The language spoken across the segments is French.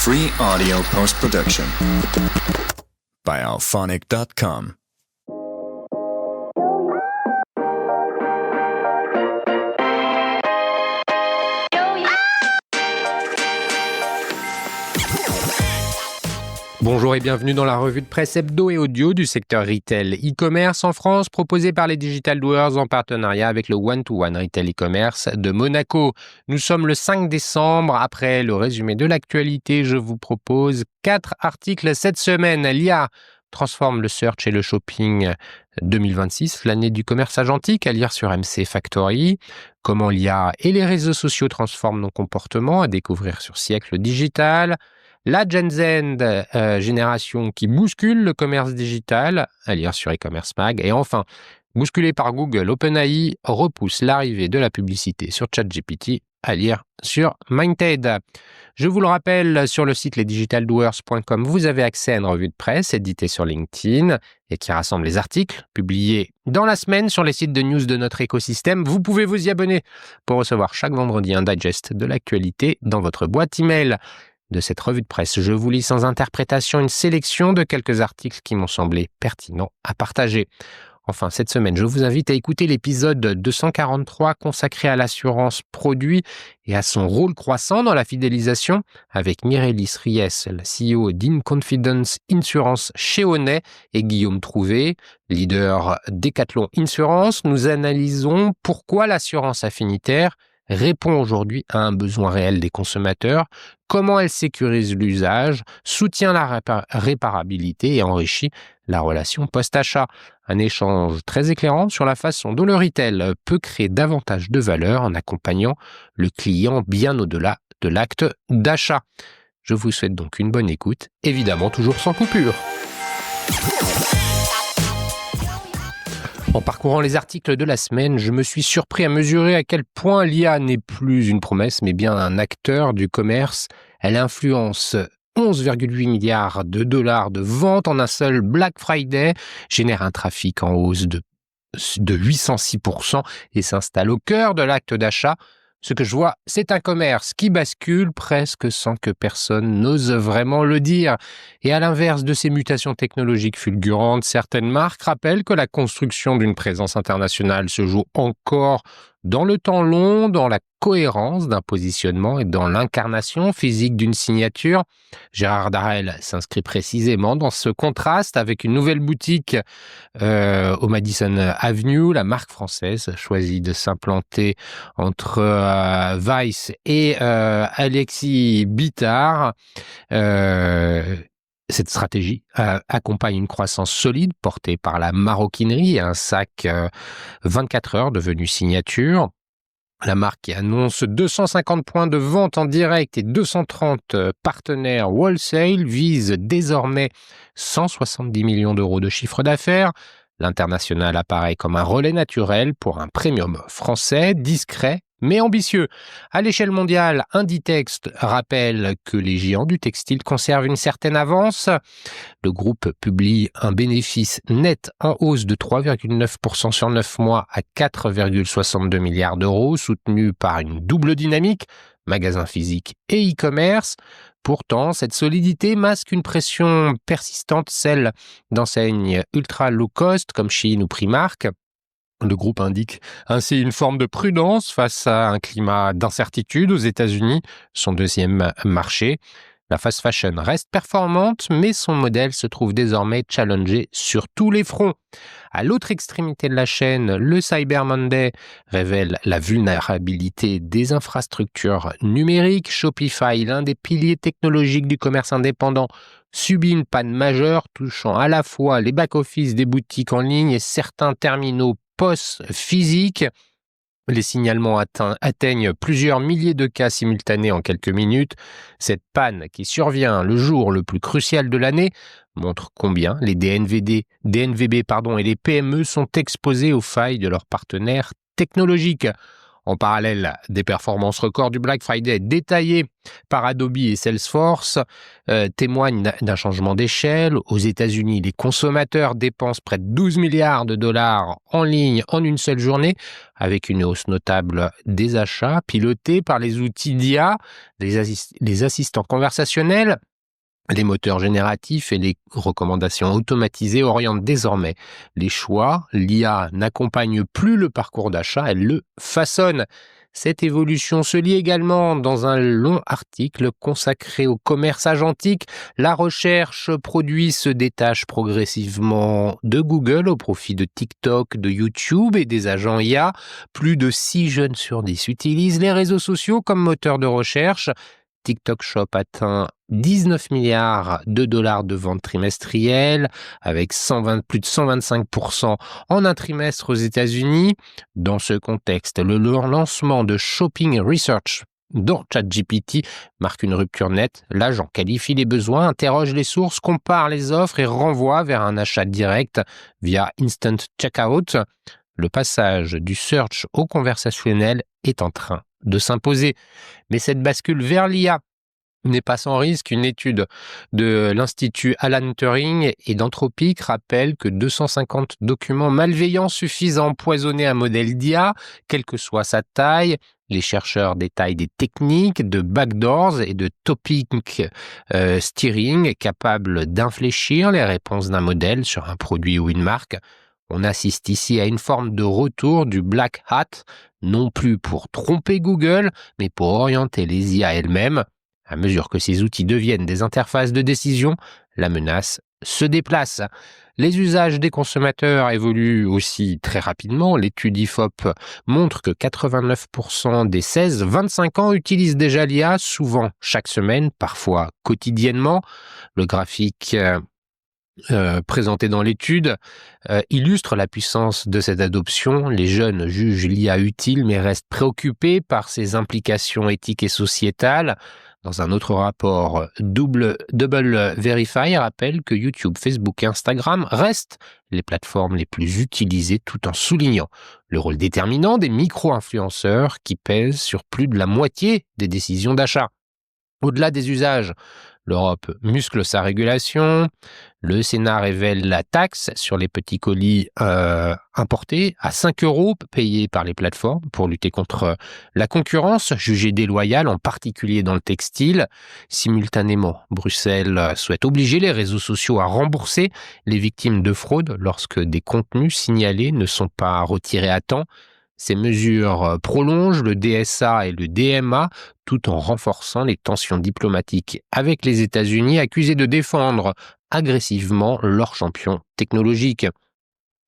Free audio post-production by alphonic.com. Bonjour et bienvenue dans la revue de presse hebdo et audio du secteur retail e-commerce en France, proposée par les Digital Doers en partenariat avec le One-to-One Retail e-commerce de Monaco. Nous sommes le 5 décembre. Après le résumé de l'actualité, je vous propose 4 articles cette semaine. L'IA transforme le search et le shopping 2026, l'année du commerce agentique, à lire sur MC Factory. Comment l'IA et les réseaux sociaux transforment nos comportements, à découvrir sur Siècle Digital. La Gen Z, génération qui bouscule le commerce digital, à lire sur e-commerce mag. Et enfin, bousculé par Google, OpenAI repousse l'arrivée de la publicité sur ChatGPT, à lire sur Mindted. Je vous le rappelle, sur le site lesdigitaldoers.com, vous avez accès à une revue de presse éditée sur LinkedIn et qui rassemble les articles publiés dans la semaine sur les sites de news de notre écosystème. Vous pouvez vous y abonner pour recevoir chaque vendredi un digest de l'actualité dans votre boîte email. De cette revue de presse, je vous lis sans interprétation une sélection de quelques articles qui m'ont semblé pertinents à partager. Enfin, cette semaine, je vous invite à écouter l'épisode 243 consacré à l'assurance produit et à son rôle croissant dans la fidélisation avec Mirelis Ries, la CEO d'InConfidence Insurance chez Honnay, et Guillaume Trouvé, leader Decathlon Insurance. Nous analysons pourquoi l'assurance affinitaire répond aujourd'hui à un besoin réel des consommateurs, comment elle sécurise l'usage, soutient la réparabilité et enrichit la relation post-achat. Un échange très éclairant sur la façon dont le retail peut créer davantage de valeur en accompagnant le client bien au-delà de l'acte d'achat. Je vous souhaite donc une bonne écoute, évidemment toujours sans coupure. En parcourant les articles de la semaine, je me suis surpris à mesurer à quel point l'IA n'est plus une promesse, mais bien un acteur du commerce. Elle influence 11,8 milliards de dollars de ventes en un seul Black Friday, génère un trafic en hausse de 806% et s'installe au cœur de l'acte d'achat. Ce que je vois, c'est un commerce qui bascule presque sans que personne n'ose vraiment le dire. Et à l'inverse de ces mutations technologiques fulgurantes, certaines marques rappellent que la construction d'une présence internationale se joue encore dans le temps long, dans la cohérence d'un positionnement et dans l'incarnation physique d'une signature. Gérard Darel s'inscrit précisément dans ce contraste avec une nouvelle boutique au Madison Avenue. La marque française choisit de s'implanter entre Weiss et Alexis Bitard. Cette stratégie accompagne une croissance solide portée par la maroquinerie et un sac 24 heures devenu signature. La marque qui annonce 250 points de vente en direct et 230 partenaires wholesale vise désormais 170 millions d'euros de chiffre d'affaires. L'international apparaît comme un relais naturel pour un premium français, discret mais ambitieux. À l'échelle mondiale, Inditex rappelle que les géants du textile conservent une certaine avance. Le groupe publie un bénéfice net en hausse de 3,9% sur 9 mois à 4,62 milliards d'euros, soutenu par une double dynamique, magasins physiques et e-commerce. Pourtant, cette solidité masque une pression persistante, celle d'enseignes ultra low cost comme Shein ou Primark. Le groupe indique ainsi une forme de prudence face à un climat d'incertitude aux États-Unis, son deuxième marché. La fast fashion reste performante, mais son modèle se trouve désormais challengé sur tous les fronts. À l'autre extrémité de la chaîne, le Cyber Monday révèle la vulnérabilité des infrastructures numériques. Shopify, l'un des piliers technologiques du commerce indépendant, subit une panne majeure touchant à la fois les back-office des boutiques en ligne et certains terminaux POS physiques. Les signalements atteignent plusieurs milliers de cas simultanés en quelques minutes. Cette panne, qui survient le jour le plus crucial de l'année, montre combien les DNVB et les PME sont exposés aux failles de leurs partenaires technologiques. En parallèle, des performances records du Black Friday détaillées par Adobe et Salesforce témoignent d'un changement d'échelle. Aux États-Unis, les consommateurs dépensent près de 12 milliards de dollars en ligne en une seule journée, avec une hausse notable des achats pilotés par les outils d'IA, les assistants conversationnels. Les moteurs génératifs et les recommandations automatisées orientent désormais les choix. L'IA n'accompagne plus le parcours d'achat, elle le façonne. Cette évolution se lie également dans un long article consacré au commerce agentique. La recherche produit se détache progressivement de Google au profit de TikTok, de YouTube et des agents IA. Plus de 6 jeunes sur 10 utilisent les réseaux sociaux comme moteur de recherche. TikTok Shop atteint 19 milliards de dollars de ventes trimestrielles, avec plus de 125% en un trimestre aux États-Unis. Dans ce contexte, le lancement de Shopping Research dans ChatGPT marque une rupture nette. L'agent qualifie les besoins, interroge les sources, compare les offres et renvoie vers un achat direct via Instant Checkout. Le passage du search au conversationnel est en train de s'imposer. Mais cette bascule vers l'IA n'est pas sans risque. Une étude de l'Institut Alan Turing et d'Anthropic rappelle que 250 documents malveillants suffisent à empoisonner un modèle d'IA, quelle que soit sa taille. Les chercheurs détaillent des techniques de backdoors et de topic steering capables d'infléchir les réponses d'un modèle sur un produit ou une marque. On assiste ici à une forme de retour du black hat, non plus pour tromper Google, mais pour orienter les IA elles-mêmes. À mesure que ces outils deviennent des interfaces de décision, la menace se déplace. Les usages des consommateurs évoluent aussi très rapidement. L'étude IFOP montre que 89% des 16-25 ans utilisent déjà l'IA, souvent chaque semaine, parfois quotidiennement. Le graphique présenté dans l'étude illustre la puissance de cette adoption. Les jeunes jugent l'IA utile mais restent préoccupés par ses implications éthiques et sociétales. Dans un autre rapport, Double Verify rappelle que YouTube, Facebook et Instagram restent les plateformes les plus utilisées, tout en soulignant le rôle déterminant des micro-influenceurs qui pèsent sur plus de la moitié des décisions d'achat. Au-delà des usages, l'Europe muscle sa régulation. Le Sénat révèle la taxe sur les petits colis importés à 5 € payés par les plateformes pour lutter contre la concurrence jugée déloyale, en particulier dans le textile. Simultanément, Bruxelles souhaite obliger les réseaux sociaux à rembourser les victimes de fraude lorsque des contenus signalés ne sont pas retirés à temps. Ces mesures prolongent le DSA et le DMA tout en renforçant les tensions diplomatiques avec les États-Unis, accusés de défendre agressivement leurs champions technologiques.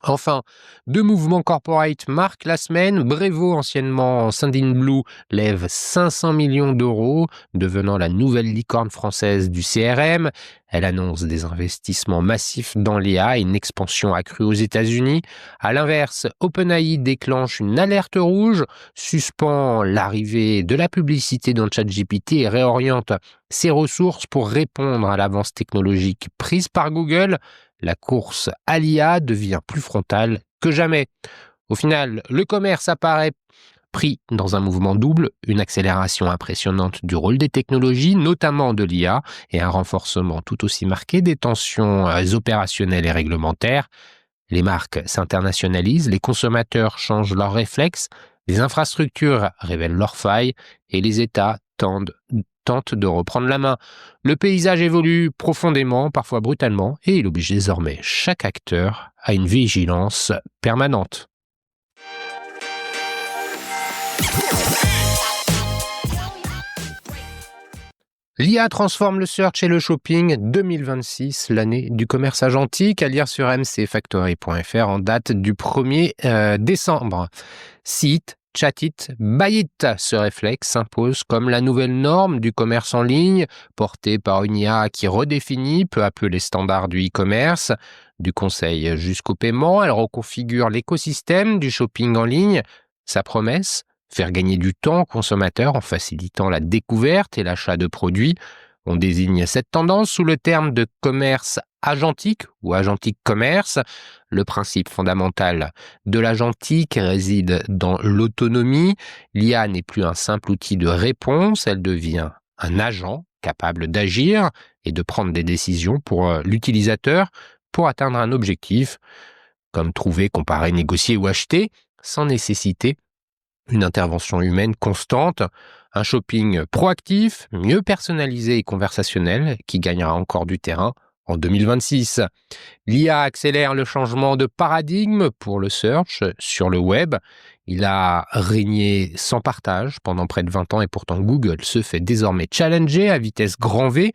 Enfin, 2 mouvements corporate marquent la semaine. Brevo, anciennement Sendinblue, lève 500 millions d'euros, devenant la nouvelle licorne française du CRM. Elle annonce des investissements massifs dans l'IA et une expansion accrue aux États-Unis. À l'inverse, OpenAI déclenche une alerte rouge, suspend l'arrivée de la publicité dans ChatGPT et réoriente ses ressources pour répondre à l'avance technologique prise par Google. La course à l'IA devient plus frontale que jamais. Au final, le commerce apparaît pris dans un mouvement double, une accélération impressionnante du rôle des technologies, notamment de l'IA, et un renforcement tout aussi marqué des tensions opérationnelles et réglementaires. Les marques s'internationalisent, les consommateurs changent leurs réflexes, les infrastructures révèlent leurs failles et les États tentent de reprendre la main. Le paysage évolue profondément, parfois brutalement, et il oblige désormais chaque acteur à une vigilance permanente. L'IA transforme le search et le shopping. 2026, l'année du commerce agentique, à lire sur mcfactory.fr en date du 1er décembre. Cite Chat it, buy it. Ce réflexe s'impose comme la nouvelle norme du commerce en ligne, portée par une IA qui redéfinit peu à peu les standards du e-commerce. Du conseil jusqu'au paiement, elle reconfigure l'écosystème du shopping en ligne. Sa promesse, faire gagner du temps aux consommateurs en facilitant la découverte et l'achat de produits. On désigne cette tendance sous le terme de commerce agentique ou agentic commerce. Le principe fondamental de l'agentique réside dans l'autonomie. L'IA n'est plus un simple outil de réponse, elle devient un agent capable d'agir et de prendre des décisions pour l'utilisateur pour atteindre un objectif, comme trouver, comparer, négocier ou acheter, sans nécessiter une intervention humaine constante, un shopping proactif, mieux personnalisé et conversationnel qui gagnera encore du terrain en 2026. L'IA accélère le changement de paradigme pour le search sur le web. Il a régné sans partage pendant près de 20 ans et pourtant Google se fait désormais challenger à vitesse grand V.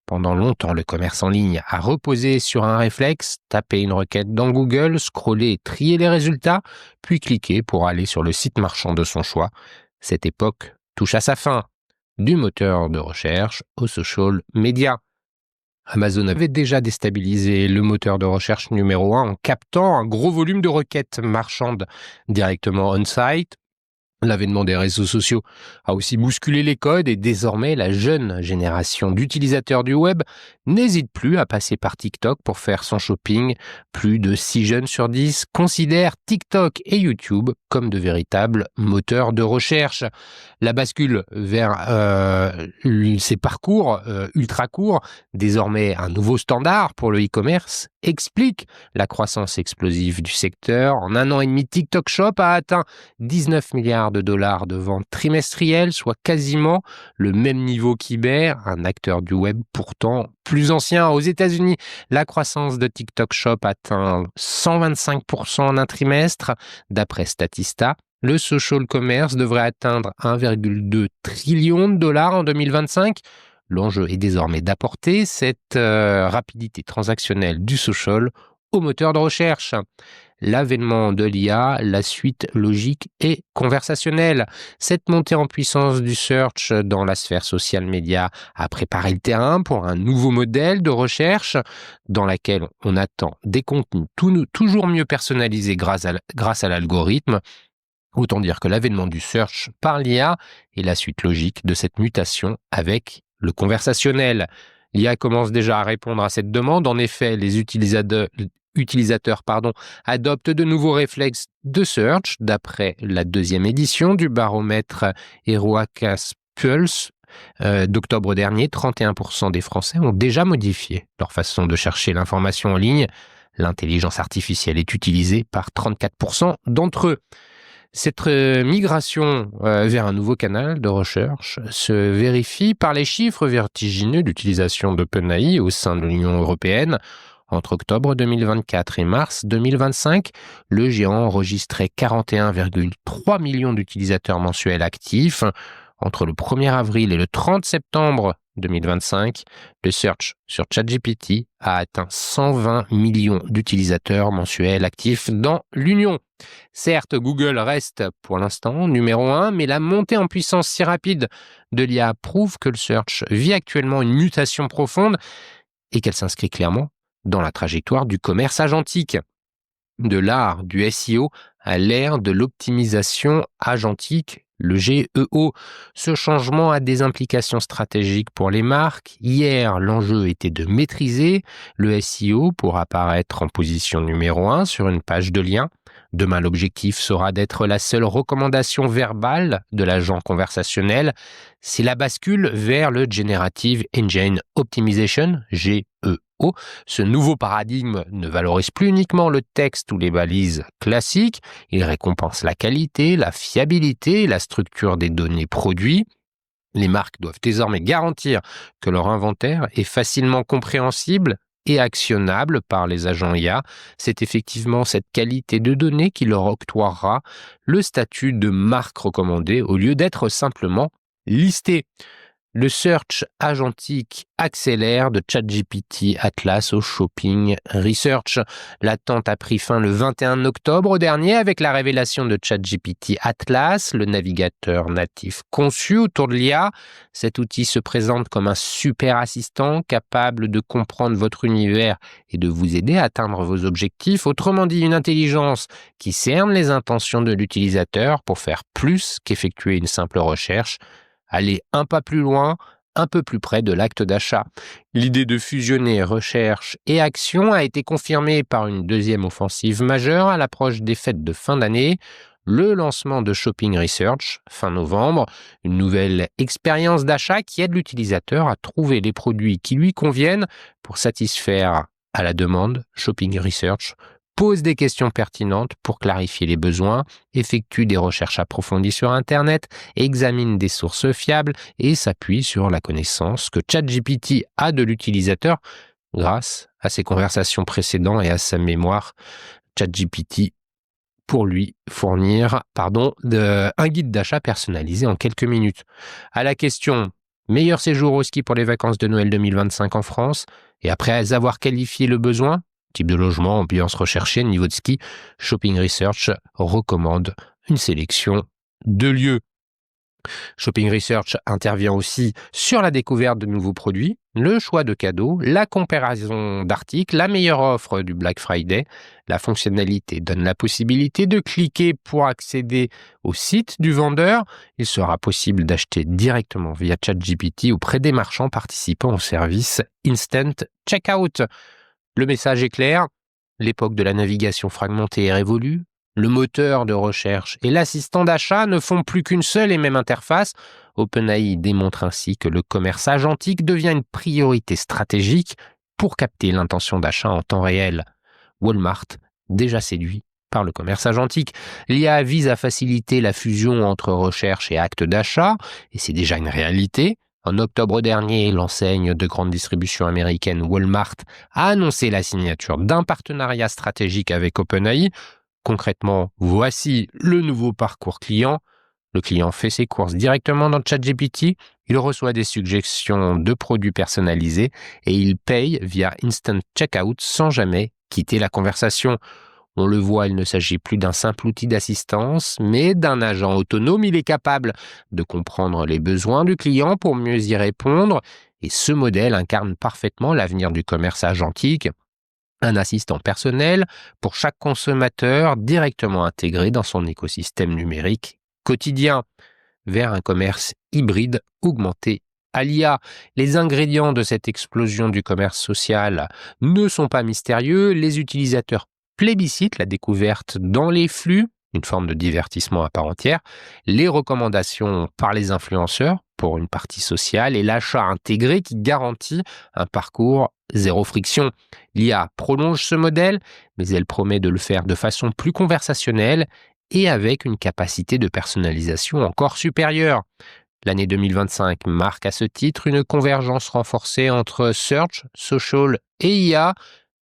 Pendant longtemps, le commerce en ligne a reposé sur un réflexe, taper une requête dans Google, scroller et trier les résultats, puis cliquer pour aller sur le site marchand de son choix. Cette époque touche à sa fin. Du moteur de recherche au social media. Amazon avait déjà déstabilisé le moteur de recherche numéro 1 en captant un gros volume de requêtes marchandes directement on-site. L'avènement des réseaux sociaux a aussi bousculé les codes et désormais la jeune génération d'utilisateurs du web n'hésite plus à passer par TikTok pour faire son shopping. Plus de 6 jeunes sur 10 considèrent TikTok et YouTube comme de véritables moteurs de recherche. La bascule vers ces parcours ultra courts, désormais un nouveau standard pour le e-commerce, explique la croissance explosive du secteur. En 1 an et demi, TikTok Shop a atteint 19 milliards de dollars de ventes trimestrielles, soit quasiment le même niveau qu'eBay, un acteur du web pourtant plus ancien. Aux États-Unis, la croissance de TikTok Shop atteint 125% en un trimestre, d'après Statista. Le social commerce devrait atteindre 1,2 trillion de dollars en 2025. L'enjeu est désormais d'apporter cette rapidité transactionnelle du social au moteur de recherche. L'avènement de l'IA, la suite logique et conversationnelle. Cette montée en puissance du search dans la sphère social media a préparé le terrain pour un nouveau modèle de recherche dans laquelle on attend des contenus toujours mieux personnalisés grâce à l'algorithme. Autant dire que l'avènement du search par l'IA est la suite logique de cette mutation avec le conversationnel. L'IA commence déjà à répondre à cette demande. En effet, les utilisateurs adoptent de nouveaux réflexes de search. D'après la 2e édition du baromètre Eurocast Pulse d'octobre dernier, 31% des Français ont déjà modifié leur façon de chercher l'information en ligne. L'intelligence artificielle est utilisée par 34% d'entre eux. Cette migration vers un nouveau canal de recherche se vérifie par les chiffres vertigineux d'utilisation d'OpenAI au sein de l'Union européenne. Entre octobre 2024 et mars 2025, le géant enregistrait 41,3 millions d'utilisateurs mensuels actifs. Entre le 1er avril et le 30 septembre 2025, le search sur ChatGPT a atteint 120 millions d'utilisateurs mensuels actifs dans l'Union. Certes, Google reste pour l'instant numéro 1, mais la montée en puissance si rapide de l'IA prouve que le search vit actuellement une mutation profonde et qu'elle s'inscrit clairement dans la trajectoire du commerce agentique. De l'art du SEO à l'ère de l'optimisation agentique, le GEO. Ce changement a des implications stratégiques pour les marques. Hier, l'enjeu était de maîtriser le SEO pour apparaître en position numéro 1 sur une page de lien. Demain, l'objectif sera d'être la seule recommandation verbale de l'agent conversationnel. C'est la bascule vers le Generative Engine Optimization, GEO. Ce nouveau paradigme ne valorise plus uniquement le texte ou les balises classiques, il récompense la qualité, la fiabilité et la structure des données produits. Les marques doivent désormais garantir que leur inventaire est facilement compréhensible et actionnable par les agents IA. C'est effectivement cette qualité de données qui leur octroiera le statut de marque recommandée au lieu d'être simplement listée. Le search agentique accélère de ChatGPT Atlas au Shopping Research. L'attente a pris fin le 21 octobre dernier avec la révélation de ChatGPT Atlas, le navigateur natif conçu autour de l'IA. Cet outil se présente comme un super assistant capable de comprendre votre univers et de vous aider à atteindre vos objectifs. Autrement dit, une intelligence qui cerne les intentions de l'utilisateur pour faire plus qu'effectuer une simple recherche. Aller un pas plus loin un peu plus près de l'acte d'achat. L'idée de fusionner recherche et action a été confirmée par une deuxième offensive majeure à l'approche des fêtes de fin d'année, le lancement de Shopping Research, fin novembre, une nouvelle expérience d'achat qui aide l'utilisateur à trouver les produits qui lui conviennent pour satisfaire à la demande. Shopping Research pose des questions pertinentes pour clarifier les besoins, effectue des recherches approfondies sur Internet, examine des sources fiables et s'appuie sur la connaissance que ChatGPT a de l'utilisateur grâce à ses conversations précédentes et à sa mémoire. ChatGPT pour lui fournir un guide d'achat personnalisé en quelques minutes. À la question « Meilleur séjour au ski pour les vacances de Noël 2025 en France ?» et après avoir qualifié le besoin, type de logement, ambiance recherchée, niveau de ski, Shopping Research recommande une sélection de lieux. Shopping Research intervient aussi sur la découverte de nouveaux produits, le choix de cadeaux, la comparaison d'articles, la meilleure offre du Black Friday. La fonctionnalité donne la possibilité de cliquer pour accéder au site du vendeur. Il sera possible d'acheter directement via ChatGPT auprès des marchands participant au service Instant Checkout. Le message est clair, l'époque de la navigation fragmentée est révolue. Le moteur de recherche et l'assistant d'achat ne font plus qu'une seule et même interface. OpenAI démontre ainsi que le commerce agentique devient une priorité stratégique pour capter l'intention d'achat en temps réel. Walmart, déjà séduit par le commerce agentique, l'IA vise à faciliter la fusion entre recherche et acte d'achat, et c'est déjà une réalité. En octobre dernier, l'enseigne de grande distribution américaine Walmart a annoncé la signature d'un partenariat stratégique avec OpenAI. Concrètement, voici le nouveau parcours client. Le client fait ses courses directement dans ChatGPT, il reçoit des suggestions de produits personnalisés et il paye via Instant Checkout sans jamais quitter la conversation. On le voit, il ne s'agit plus d'un simple outil d'assistance, mais d'un agent autonome. Il est capable de comprendre les besoins du client pour mieux y répondre et ce modèle incarne parfaitement l'avenir du commerce agentique. Un assistant personnel pour chaque consommateur directement intégré dans son écosystème numérique quotidien, vers un commerce hybride augmenté à l'IA. Les ingrédients de cette explosion du commerce social ne sont pas mystérieux. Les utilisateurs plébiscitent la découverte dans les flux, une forme de divertissement à part entière, les recommandations par les influenceurs pour une partie sociale et l'achat intégré qui garantit un parcours zéro friction. L'IA prolonge ce modèle, mais elle promet de le faire de façon plus conversationnelle et avec une capacité de personnalisation encore supérieure. L'année 2025 marque à ce titre une convergence renforcée entre Search, Social et IA.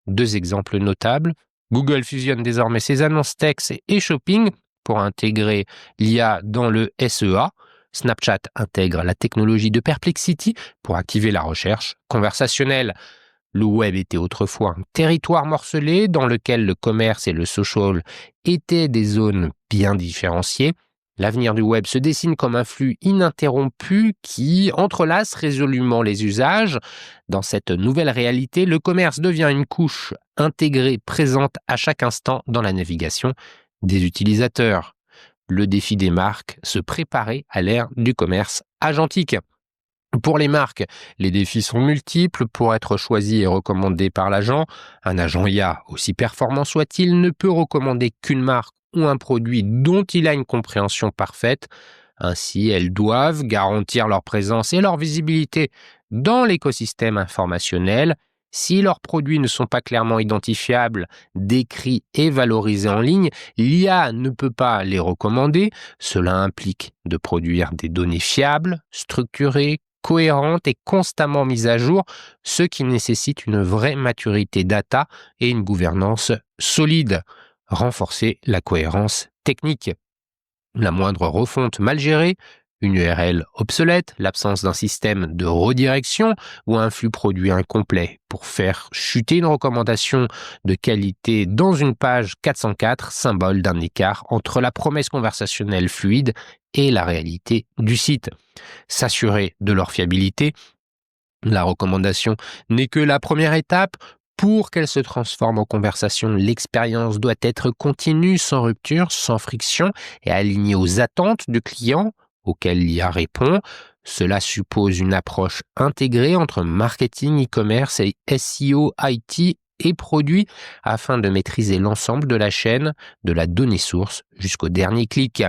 Deux exemples notables. Google fusionne désormais ses annonces texte et shopping pour intégrer l'IA dans le SEA. Snapchat intègre la technologie de Perplexity pour activer la recherche conversationnelle. Le web était autrefois un territoire morcelé dans lequel le commerce et le social étaient des zones bien différenciées. L'avenir du web se dessine comme un flux ininterrompu qui entrelace résolument les usages. Dans cette nouvelle réalité, le commerce devient une couche intégrée présente à chaque instant dans la navigation des utilisateurs. Le défi des marques, se préparer à l'ère du commerce agentique. Pour les marques, les défis sont multiples. Pour être choisi et recommandé par l'agent, un agent IA, aussi performant soit-il, ne peut recommander qu'une marque ou un produit dont il a une compréhension parfaite. Ainsi, elles doivent garantir leur présence et leur visibilité dans l'écosystème informationnel. Si leurs produits ne sont pas clairement identifiables, décrits et valorisés en ligne, l'IA ne peut pas les recommander. Cela implique de produire des données fiables, structurées, cohérentes et constamment mises à jour, ce qui nécessite une vraie maturité data et une gouvernance solide. Renforcer la cohérence technique. La moindre refonte mal gérée, une URL obsolète, l'absence d'un système de redirection ou un flux produit incomplet pour faire chuter une recommandation de qualité dans une page 404, symbole d'un écart entre la promesse conversationnelle fluide et la réalité du site. S'assurer de leur fiabilité. La recommandation n'est que la première étape. Pour qu'elle se transforme en conversation, l'expérience doit être continue, sans rupture, sans friction et alignée aux attentes du client auquel l'IA répond. Cela suppose une approche intégrée entre marketing, e-commerce et SEO, IT et produits afin de maîtriser l'ensemble de la chaîne, de la donnée source jusqu'au dernier clic.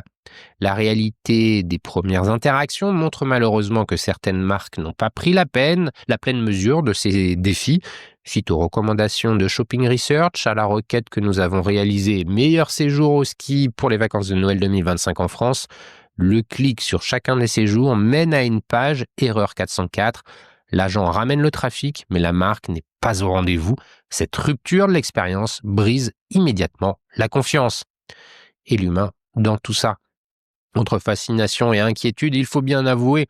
La réalité des premières interactions montre malheureusement que certaines marques n'ont pas pris la pleine mesure de ces défis. Suite aux recommandations de Shopping Research, à la requête que nous avons réalisée meilleur séjour au ski pour les vacances de Noël 2025 en France, le clic sur chacun des séjours mène à une page erreur 404. L'agent ramène le trafic, mais la marque n'est pas au rendez-vous. Cette rupture de l'expérience brise immédiatement la confiance. Et l'humain dans tout ça. Entre fascination et inquiétude, il faut bien avouer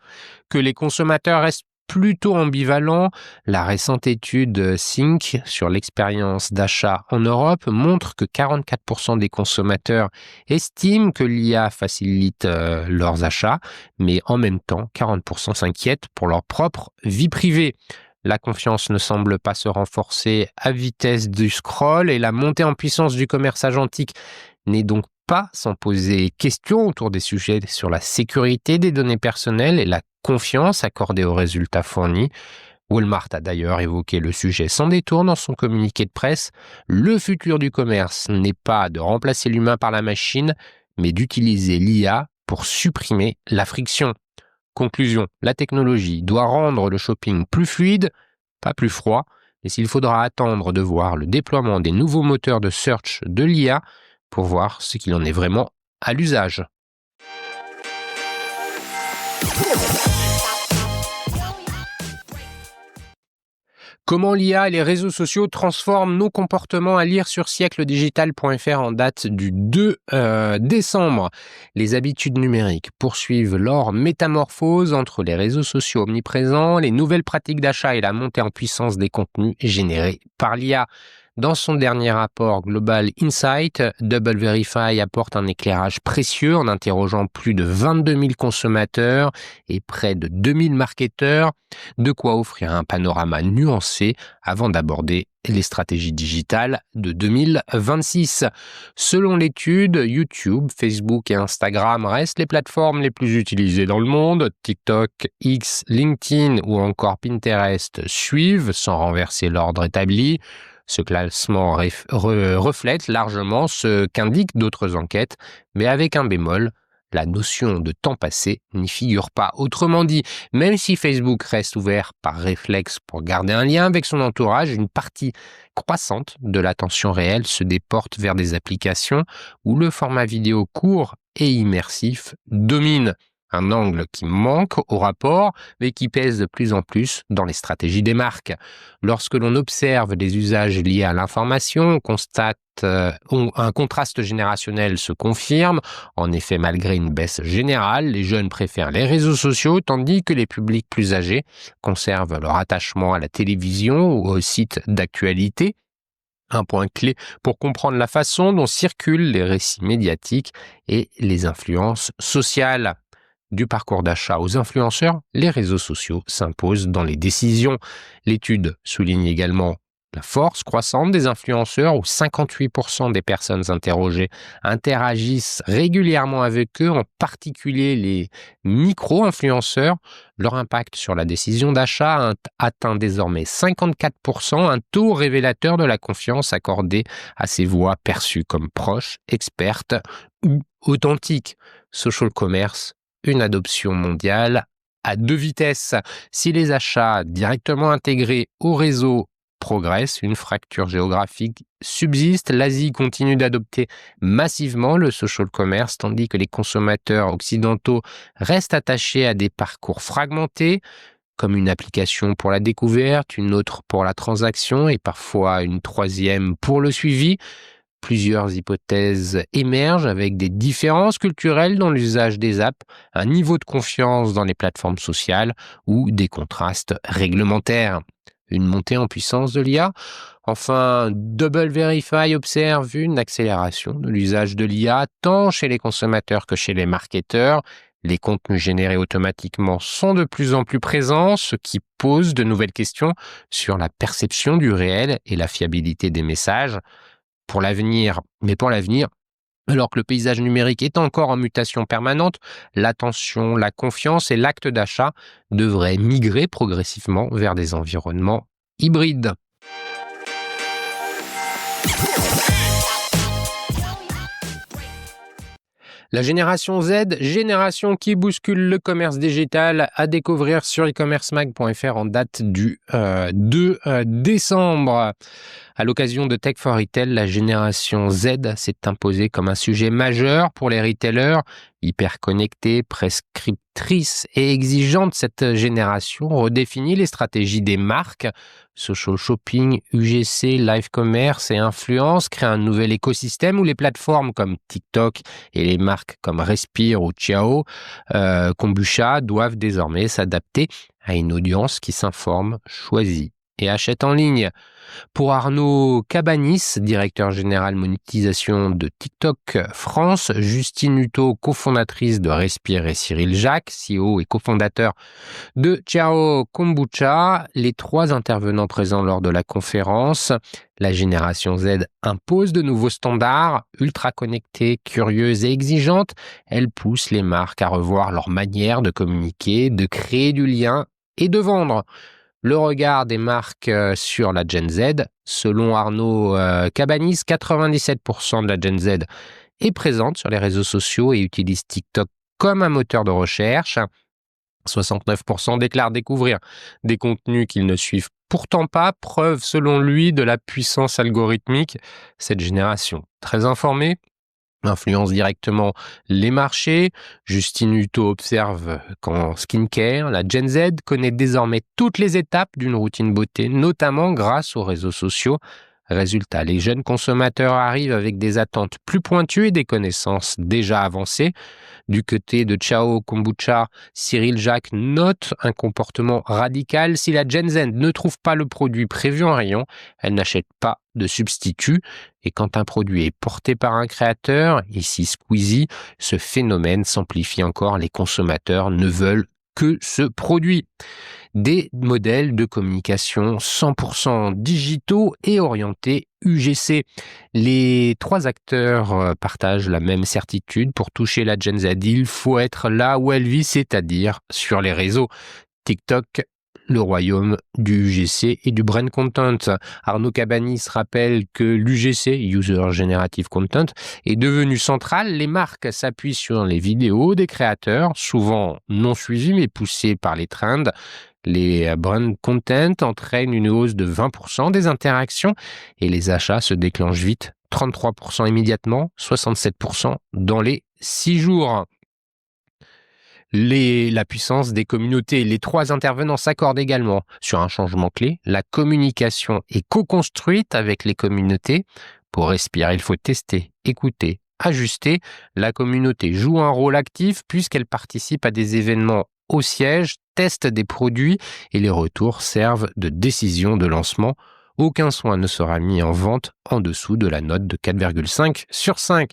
que les consommateurs restent plutôt ambivalents. La récente étude Sync sur l'expérience d'achat en Europe montre que 44% des consommateurs estiment que l'IA facilite leurs achats, mais en même temps, 40% s'inquiètent pour leur propre vie privée. La confiance ne semble pas se renforcer à vitesse du scroll et la montée en puissance du commerce agentique n'est donc pas sans poser question autour des sujets sur la sécurité des données personnelles et la confiance accordée aux résultats fournis. Walmart a d'ailleurs évoqué le sujet sans détour dans son communiqué de presse. Le futur du commerce n'est pas de remplacer l'humain par la machine, mais d'utiliser l'IA pour supprimer la friction. Conclusion, la technologie doit rendre le shopping plus fluide, pas plus froid, et s'il faudra attendre de voir le déploiement des nouveaux moteurs de search de l'IA pour voir ce qu'il en est vraiment à l'usage. Comment l'IA et les réseaux sociaux transforment nos comportements, à lire sur siècledigital.fr en date du 2 décembre. Les habitudes numériques poursuivent leur métamorphose entre les réseaux sociaux omniprésents, les nouvelles pratiques d'achat et la montée en puissance des contenus générés par l'IA. Dans son dernier rapport Global Insight, DoubleVerify apporte un éclairage précieux en interrogeant plus de 22 000 consommateurs et près de 2000 marketeurs, de quoi offrir un panorama nuancé avant d'aborder les stratégies digitales de 2026. Selon l'étude, YouTube, Facebook et Instagram restent les plateformes les plus utilisées dans le monde. TikTok, X, LinkedIn ou encore Pinterest suivent sans renverser l'ordre établi. Ce classement reflète largement ce qu'indiquent d'autres enquêtes, mais avec un bémol, la notion de temps passé n'y figure pas. Autrement dit, même si Facebook reste ouvert par réflexe pour garder un lien avec son entourage, une partie croissante de l'attention réelle se déporte vers des applications où le format vidéo court et immersif domine. Un angle qui manque au rapport, mais qui pèse de plus en plus dans les stratégies des marques. Lorsque l'on observe les usages liés à l'information, on constate un contraste générationnel se confirme. En effet, malgré une baisse générale, les jeunes préfèrent les réseaux sociaux, tandis que les publics plus âgés conservent leur attachement à la télévision ou aux sites d'actualité. Un point clé pour comprendre la façon dont circulent les récits médiatiques et les influences sociales. Du parcours d'achat aux influenceurs, les réseaux sociaux s'imposent dans les décisions. L'étude souligne également la force croissante des influenceurs, où 58% des personnes interrogées interagissent régulièrement avec eux, en particulier les micro-influenceurs. Leur impact sur la décision d'achat atteint désormais 54%, un taux révélateur de la confiance accordée à ces voix perçues comme proches, expertes ou authentiques. Social commerce, une adoption mondiale à 2 vitesses. Si les achats directement intégrés au réseau progressent, une fracture géographique subsiste. L'Asie continue d'adopter massivement le social commerce, tandis que les consommateurs occidentaux restent attachés à des parcours fragmentés, comme une application pour la découverte, une autre pour la transaction et parfois une troisième pour le suivi. Plusieurs hypothèses émergent avec des différences culturelles dans l'usage des apps, un niveau de confiance dans les plateformes sociales ou des contrastes réglementaires. Une montée en puissance de l'IA. Enfin, DoubleVerify observe une accélération de l'usage de l'IA tant chez les consommateurs que chez les marketeurs. Les contenus générés automatiquement sont de plus en plus présents, ce qui pose de nouvelles questions sur la perception du réel et la fiabilité des messages. Pour l'avenir, Alors que le paysage numérique est encore en mutation permanente, l'attention, la confiance et l'acte d'achat devraient migrer progressivement vers des environnements hybrides. La génération Z, génération qui bouscule le commerce digital, à découvrir sur e-commercemag.fr en date du 2 décembre. À l'occasion de Tech for Retail, la génération Z s'est imposée comme un sujet majeur pour les retailers. Hyper connectée, prescriptrice et exigeante, cette génération redéfinit les stratégies des marques. Social shopping, UGC, live commerce et influence créent un nouvel écosystème où les plateformes comme TikTok et les marques comme Respire ou Ciao, Kombucha doivent désormais s'adapter à une audience qui s'informe, choisit et achète en ligne. Pour Arnaud Cabanis, directeur général monétisation de TikTok France, Justine Hutto, cofondatrice de Respire et Cyril Jacques, CEO et cofondateur de Ciao Kombucha, les trois intervenants présents lors de la conférence, la génération Z impose de nouveaux standards, ultra connectée, curieuse et exigeante. Elle pousse les marques à revoir leur manière de communiquer, de créer du lien et de vendre. Le regard des marques sur la Gen Z, selon Arnaud Cabanis, 97% de la Gen Z est présente sur les réseaux sociaux et utilise TikTok comme un moteur de recherche. 69% déclarent découvrir des contenus qu'ils ne suivent pourtant pas, preuve selon lui de la puissance algorithmique. Cette génération, très informée, influence directement les marchés. Justine Hutto observe qu'en skincare, la Gen Z connaît désormais toutes les étapes d'une routine beauté, notamment grâce aux réseaux sociaux. Résultat, les jeunes consommateurs arrivent avec des attentes plus pointues et des connaissances déjà avancées. Du côté de Ciao Kombucha, Cyril Jacques note un comportement radical. Si la Gen Z ne trouve pas le produit prévu en rayon, elle n'achète pas de substitut. Et quand un produit est porté par un créateur, ici Squeezie, ce phénomène s'amplifie encore. Les consommateurs ne veulent que ce produit. Des modèles de communication 100% digitaux et orientés UGC. Les trois acteurs partagent la même certitude. Pour toucher la Gen Z, il faut être là où elle vit, c'est-à-dire sur les réseaux. TikTok, le royaume du UGC et du brand content. Arnaud Cabanis rappelle que l'UGC, User Generative Content, est devenu central. Les marques s'appuient sur les vidéos des créateurs, souvent non suivies mais poussées par les trends. Les brand content entraînent une hausse de 20% des interactions et les achats se déclenchent vite, 33% immédiatement, 67% dans les 6 jours. La puissance des communautés. Les trois intervenants s'accordent également sur un changement clé. La communication est co-construite avec les communautés. Pour respirer, il faut tester, écouter, ajuster. La communauté joue un rôle actif puisqu'elle participe à des événements au siège, teste des produits et les retours servent de décision de lancement. Aucun soin ne sera mis en vente en dessous de la note de 4,5 sur 5.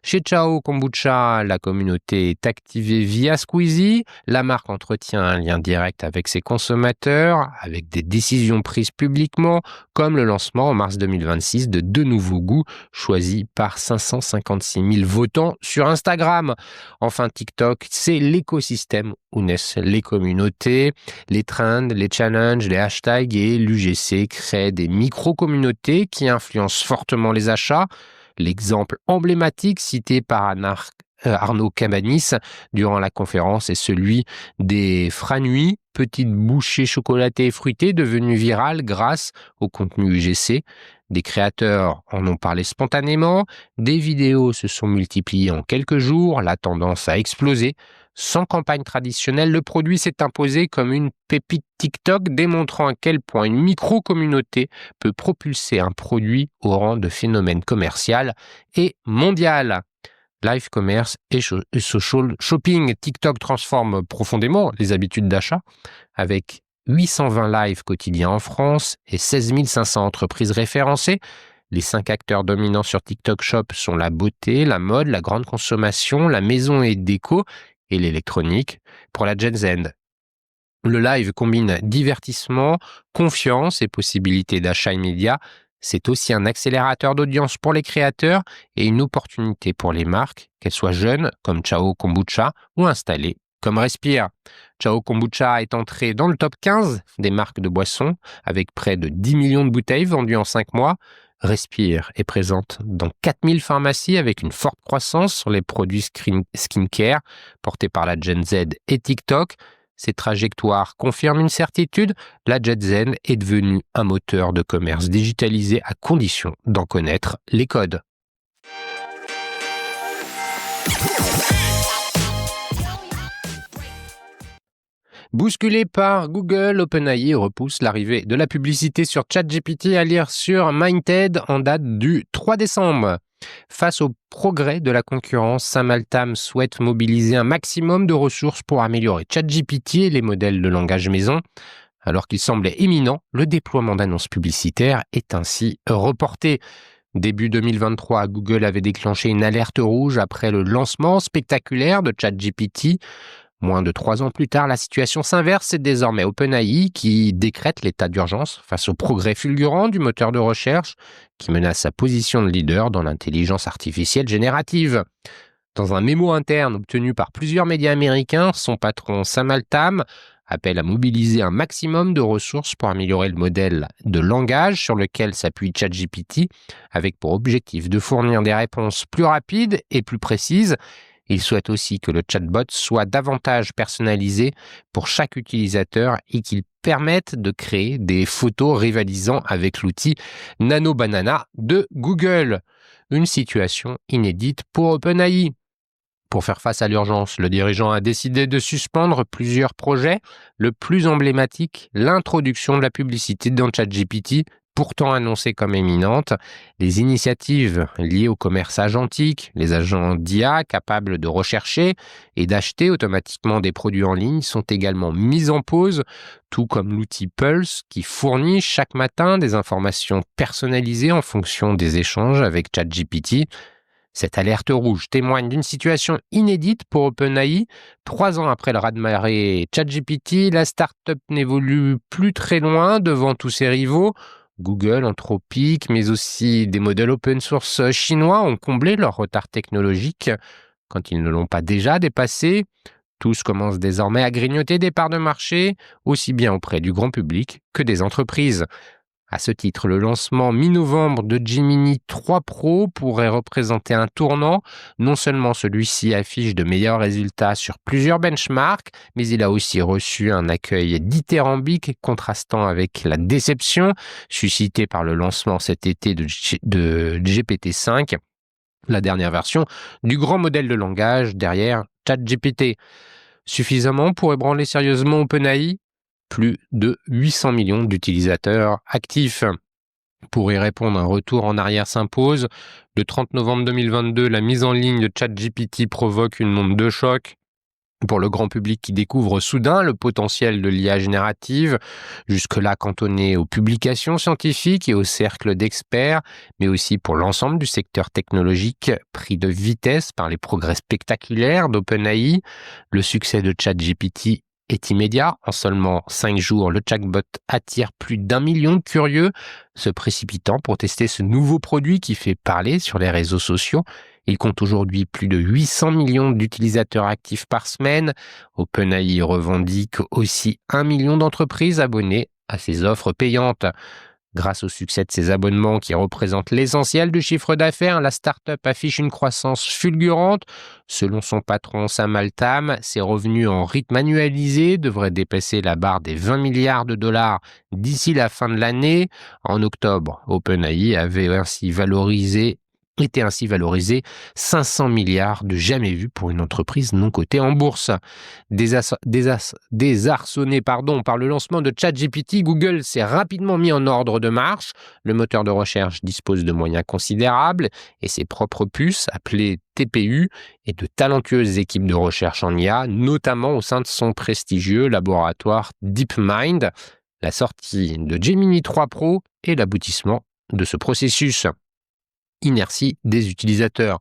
Chez Ciao Kombucha, la communauté est activée via Squeezie. La marque entretient un lien direct avec ses consommateurs, avec des décisions prises publiquement, comme le lancement en mars 2026 de deux nouveaux goûts choisis par 556 000 votants sur Instagram. Enfin, TikTok, c'est l'écosystème où naissent les communautés, les trends, les challenges, les hashtags et l'UGC créent des micro-communautés qui influencent fortement les achats. L'exemple emblématique cité par Arnaud Cabanis durant la conférence est celui des Franui, petites bouchées chocolatées et fruitées devenues virales grâce au contenu UGC. Des créateurs en ont parlé spontanément, des vidéos se sont multipliées en quelques jours, la tendance a explosé. Sans campagne traditionnelle, le produit s'est imposé comme une pépite TikTok, démontrant à quel point une micro-communauté peut propulser un produit au rang de phénomène commercial et mondial. Live commerce et social shopping. TikTok transforme profondément les habitudes d'achat avec 820 lives quotidiens en France et 16 500 entreprises référencées. Les 5 acteurs dominants sur TikTok Shop sont la beauté, la mode, la grande consommation, la maison et déco et l'électronique. Pour la Gen Z, le live combine divertissement, confiance et possibilités d'achat immédiat. C'est aussi un accélérateur d'audience pour les créateurs et une opportunité pour les marques, qu'elles soient jeunes comme Chao Kombucha ou installées comme Respire. Chao Kombucha est entré dans le top 15 des marques de boissons avec près de 10 millions de bouteilles vendues en 5 mois. Respire est présente dans 4000 pharmacies avec une forte croissance sur les produits skincare portés par la Gen Z et TikTok. Ces trajectoires confirment une certitude, la Gen Z est devenue un moteur de commerce digitalisé à condition d'en connaître les codes. Bousculé par Google, OpenAI repousse l'arrivée de la publicité sur ChatGPT à lire sur Mindhead en date du 3 décembre. Face au progrès de la concurrence, Sam Altman souhaite mobiliser un maximum de ressources pour améliorer ChatGPT et les modèles de langage maison. Alors qu'il semblait imminent, le déploiement d'annonces publicitaires est ainsi reporté. Début 2023, Google avait déclenché une alerte rouge après le lancement spectaculaire de ChatGPT. Moins de 3 ans plus tard, la situation s'inverse. C'est désormais OpenAI qui décrète l'état d'urgence face au progrès fulgurant du moteur de recherche qui menace sa position de leader dans l'intelligence artificielle générative. Dans un mémo interne obtenu par plusieurs médias américains, son patron Sam Altman appelle à mobiliser un maximum de ressources pour améliorer le modèle de langage sur lequel s'appuie ChatGPT, avec pour objectif de fournir des réponses plus rapides et plus précises. Il souhaite aussi que le chatbot soit davantage personnalisé pour chaque utilisateur et qu'il permette de créer des photos rivalisant avec l'outil Nano Banana de Google. Une situation inédite pour OpenAI. Pour faire face à l'urgence, le dirigeant a décidé de suspendre plusieurs projets. Le plus emblématique, l'introduction de la publicité dans ChatGPT, pourtant annoncée comme éminente. Les initiatives liées au commerce agentique, les agents d'IA capables de rechercher et d'acheter automatiquement des produits en ligne sont également mises en pause, tout comme l'outil Pulse qui fournit chaque matin des informations personnalisées en fonction des échanges avec ChatGPT. Cette alerte rouge témoigne d'une situation inédite pour OpenAI. 3 ans après le raz-de-marée ChatGPT, la start-up n'évolue plus très loin devant tous ses rivaux. Google, Anthropic, mais aussi des modèles open source chinois ont comblé leur retard technologique quand ils ne l'ont pas déjà dépassé. Tous commencent désormais à grignoter des parts de marché, aussi bien auprès du grand public que des entreprises. À ce titre, le lancement mi-novembre de Gemini 3 Pro pourrait représenter un tournant. Non seulement celui-ci affiche de meilleurs résultats sur plusieurs benchmarks, mais il a aussi reçu un accueil dithyrambique contrastant avec la déception suscitée par le lancement cet été de GPT-5, la dernière version du grand modèle de langage derrière ChatGPT. Suffisamment pour ébranler sérieusement OpenAI? Plus de 800 millions d'utilisateurs actifs. Pour y répondre, un retour en arrière s'impose. Le 30 novembre 2022, la mise en ligne de ChatGPT provoque une onde de choc pour le grand public qui découvre soudain le potentiel de l'IA générative, jusque-là cantonné aux publications scientifiques et aux cercles d'experts, mais aussi pour l'ensemble du secteur technologique pris de vitesse par les progrès spectaculaires d'OpenAI. Le succès de ChatGPT est immédiat. En seulement 5 jours, le chatbot attire plus d'1 million de curieux, se précipitant pour tester ce nouveau produit qui fait parler sur les réseaux sociaux. Il compte aujourd'hui plus de 800 millions d'utilisateurs actifs par semaine. OpenAI revendique aussi 1 million d'entreprises abonnées à ses offres payantes. Grâce au succès de ses abonnements qui représentent l'essentiel du chiffre d'affaires, la start-up affiche une croissance fulgurante. Selon son patron Sam Altman, ses revenus en rythme annualisé devraient dépasser la barre des 20 milliards de dollars d'ici la fin de l'année. En octobre, OpenAI avait été ainsi valorisé 500 milliards de jamais vu pour une entreprise non cotée en bourse. Désarçonné par le lancement de ChatGPT, Google s'est rapidement mis en ordre de marche. Le moteur de recherche dispose de moyens considérables et ses propres puces, appelées TPU, et de talentueuses équipes de recherche en IA, notamment au sein de son prestigieux laboratoire DeepMind. La sortie de Gemini 3 Pro est l'aboutissement de ce processus. inertie des utilisateurs.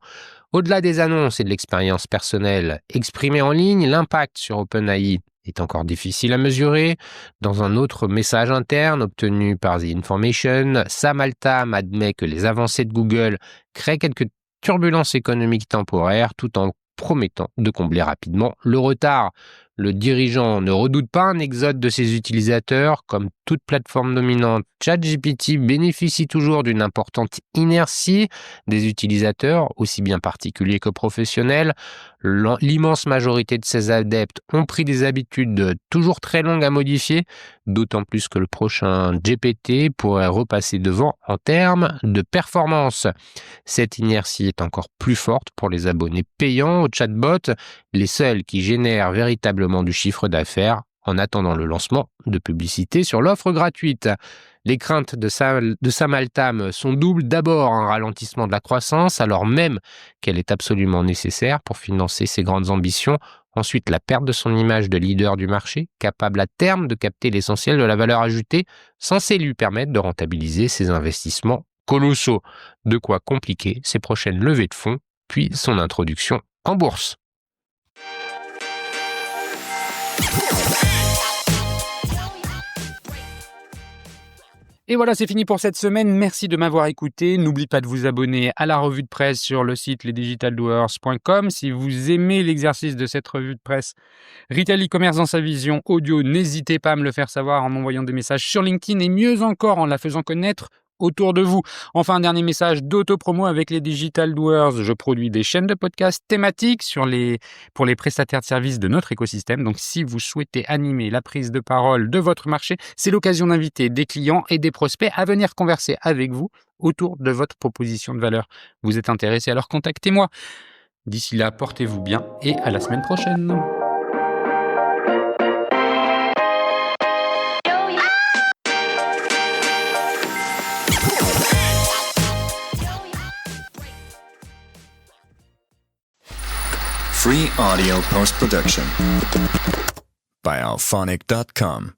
Au-delà des annonces et de l'expérience personnelle exprimée en ligne, l'impact sur OpenAI est encore difficile à mesurer. Dans un autre message interne obtenu par The Information, Sam Altman admet que les avancées de Google créent quelques turbulences économiques temporaires tout en promettant de combler rapidement le retard. Le dirigeant ne redoute pas un exode de ses utilisateurs. Comme toute plateforme dominante, ChatGPT bénéficie toujours d'une importante inertie des utilisateurs, aussi bien particuliers que professionnels. L'immense majorité de ses adeptes ont pris des habitudes toujours très longues à modifier, d'autant plus que le prochain GPT pourrait repasser devant en termes de performance. Cette inertie est encore plus forte pour les abonnés payants au chatbot, les seuls qui génèrent véritablement du chiffre d'affaires en attendant le lancement de publicité sur l'offre gratuite. Les craintes de Sam Altman sont doubles. D'abord, un ralentissement de la croissance, alors même qu'elle est absolument nécessaire pour financer ses grandes ambitions. Ensuite, la perte de son image de leader du marché, capable à terme de capter l'essentiel de la valeur ajoutée, censé lui permettre de rentabiliser ses investissements colossaux. De quoi compliquer ses prochaines levées de fonds, puis son introduction en bourse. Et voilà, c'est fini pour cette semaine. Merci de m'avoir écouté. N'oubliez pas de vous abonner à la revue de presse sur le site lesdigitaldoers.com. Si vous aimez l'exercice de cette revue de presse Retail e-commerce dans sa vision audio, n'hésitez pas à me le faire savoir en m'envoyant des messages sur LinkedIn et mieux encore en la faisant connaître autour de vous. Enfin, un dernier message d'auto-promo avec les Digital Doers. Je produis des chaînes de podcasts thématiques pour les prestataires de services de notre écosystème. Donc, si vous souhaitez animer la prise de parole de votre marché, c'est l'occasion d'inviter des clients et des prospects à venir converser avec vous autour de votre proposition de valeur. Vous êtes intéressé, alors contactez-moi. D'ici là, portez-vous bien et à la semaine prochaine. Free audio post-production by alphonic.com.